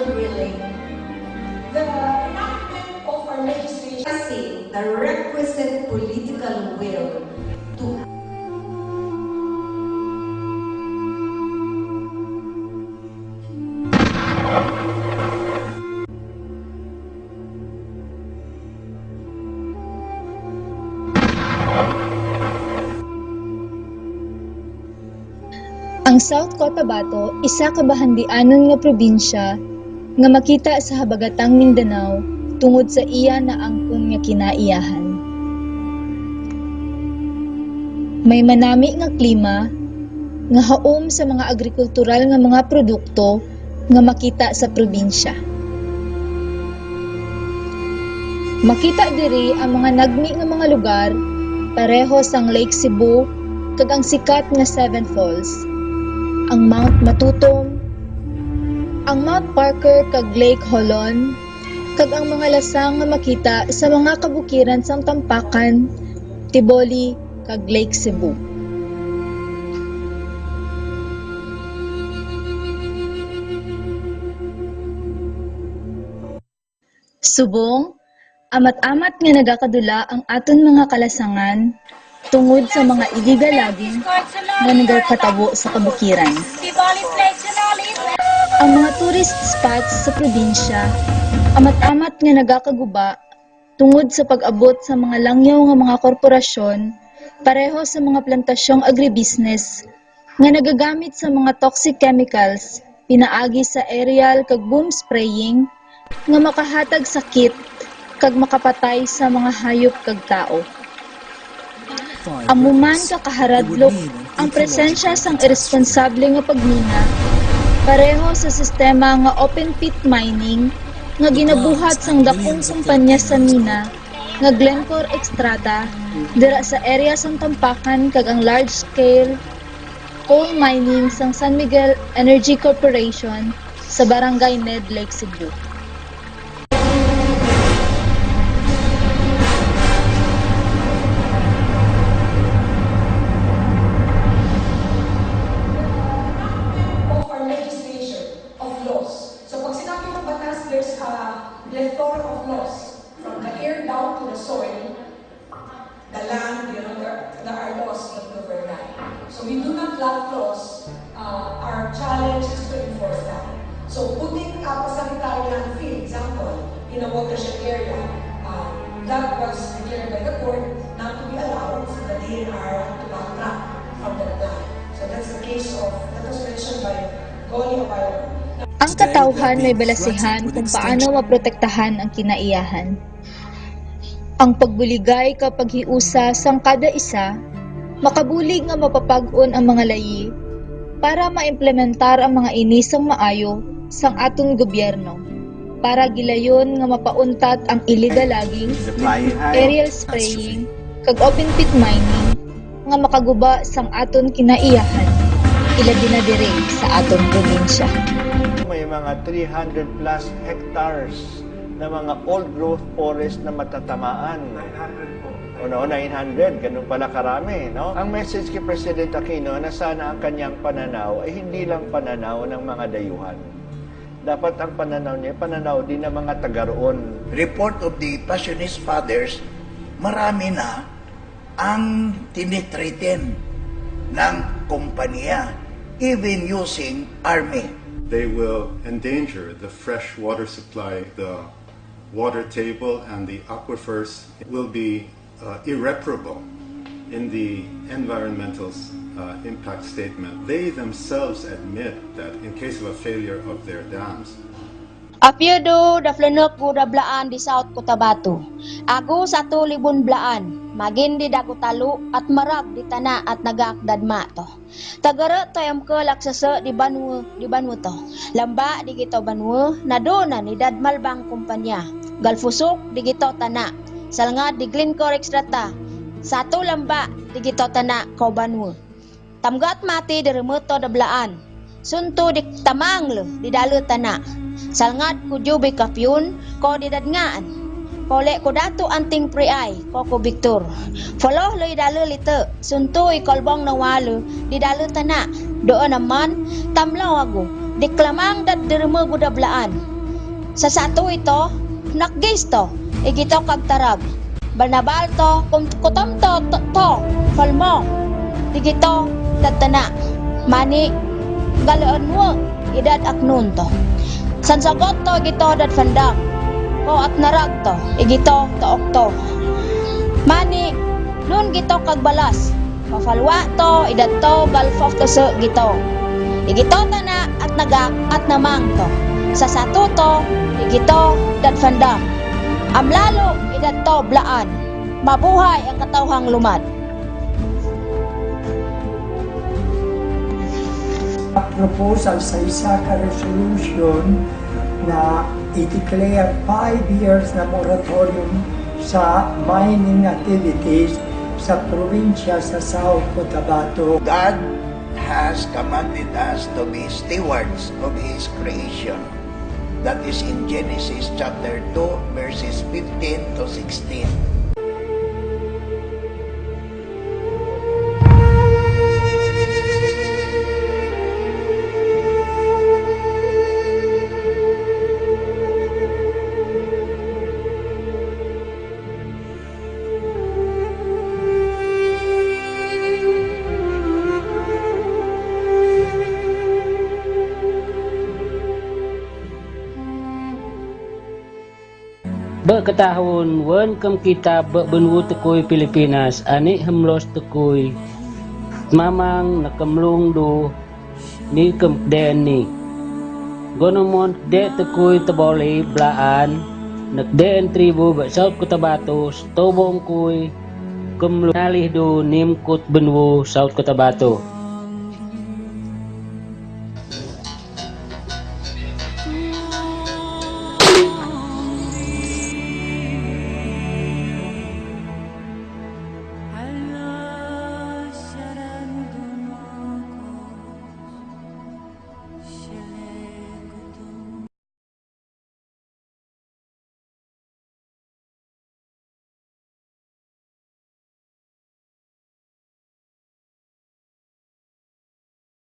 God willing, the enactment of our legislation, the requisite political will to Ang South Cotabato isa ka bahandianon nga probinsya nga makita sa habagatang Mindanao tungod sa iya na angkon nga kinaiyahan. May manami nga klima nga haom sa mga agrikultural nga mga produkto nga makita sa probinsya. Makita diri ang mga nagmi nga mga lugar pareho sang Lake Cebu kag ang sikat nga Seven Falls, ang Mount Matutom, ang Mount Parker kag Lake Holon, kag ang mga lasang nga makita sa mga kabukiran sang Tampakan, Tiboli kag Lake Cebu. Subong, amat-amat nga nagakadula ang aton mga kalasangan tungod sa mga iligal laging nga nagakatabo sa kabukiran. Ang mga tourist spots sa probinsya amat-amat nga nagakaguba tungod sa pag-abot sa mga langyaw nga mga korporasyon pareho sa mga plantasyong agribusiness nga nagagamit sa mga toxic chemicals pinaagi sa aerial kag boom spraying nga makahatag sakit kag makapatay sa mga hayop kag tao. Amuman kakaharadlok ang presensya sang irresponsable nga pagmina pareho sa sistema nga open pit mining nga ginabuhat sang dakong kumpanya sa mina nga Glencore Extrata dira sa area sang Tampakan kag ang large scale coal mining sang San Miguel Energy Corporation sa Barangay Ned, Lake Cebu. There's a plethora of laws, from the air down to the soil, the land, there are laws that govern that. So we do not lack laws. Our challenge is to enforce that. So putting up a sanitary landfill, example, in a watershed area, that was declared by the court not to be allowed so the DNR to backtrack from that plan. So that's the case of, that was mentioned by Goli Abayo. Ang katawhan may balasihan kung paano maprotektahan ang kinaiyahan. Ang pagbuligay kapag hiusa sang kada isa, makabulig nga mapapag-on ang mga layi para maimplementar ang mga inisang maayo sang atong gobyerno para gilayon nga mapauntat ang illegal logging, aerial spraying, kag open pit mining nga makaguba sang aton kinaiyahan ilabi na dire sa aton probinsya. May mga 300 plus hectares na mga old growth forest na matatamaan. 900 po. O no, 900. Ganun pala karami, no? Ang message kay President Aquino na sana ang kanyang pananaw ay hindi lang pananaw ng mga dayuhan. Dapat ang pananaw niya, pananaw din ng mga taga-roon. Report of the Passionist Fathers, marami na ang tinitreten ng kumpanya, even using army. They will endanger the fresh water supply, the water table, and the aquifers. It will be irreparable in the environmental impact statement. They themselves admit that in case of a failure of their dams, Apyedo da flenok ko da blaan di South Cotabato. Ako sa tulibon blaan, magin di dagutalo at marag di tana at nagakdadma to. Tagara to yam ke laksasa di banwa to. Lamba di gito banwa, nadona ni dadmal bang kumpanya. Galfusok di gito tana. Salngad di Glencore Extrata. Satu lamba di gito tana ko banwa. Tamgat mati di remoto da blaan. Sunto di tamang le di dalu tana. Salngad ko jubi kapyun ko didadngaan. Kole ko dato anting priay ko Victor. Follow loy dalu lite suntoy kolbong nawalu di dalu tana. Doon naman tamlaw ako. Diklamang dad derma budablaan. Sa sato ito, nakgis to, igito kagtarag. Balnabal to, kutam to, falmo. Igito, tatana. Mani, galoon mo, idad aknun to. Sansagot to, igito dad fandang. O at narag to, igito to okto. Mani, nun gito kagbalas. Pafalwa to, idad to, galfof to sa gito. Igito tana at nagak at namang to. Sa sato to, igito dad fandang. Amlalo, idad to blaan. Mabuhay ang katawhang lumad. Proposal sa isa ka resolution na i-declare 5 years na moratorium sa mining activities sa probinsya sa South Cotabato. God has commanded us to be stewards of His creation. That is in Genesis chapter 2, verses 15 to 16. Berketahun wen kam kita berbenwu tekui Pilipinas ani hemlos tekui mamang nakemlung do ni kem den ni gonomon de tekui teboli blaan nak den tribu ba South Cotabato tobong kui kemlung alih do nim kut benwu South Cotabato.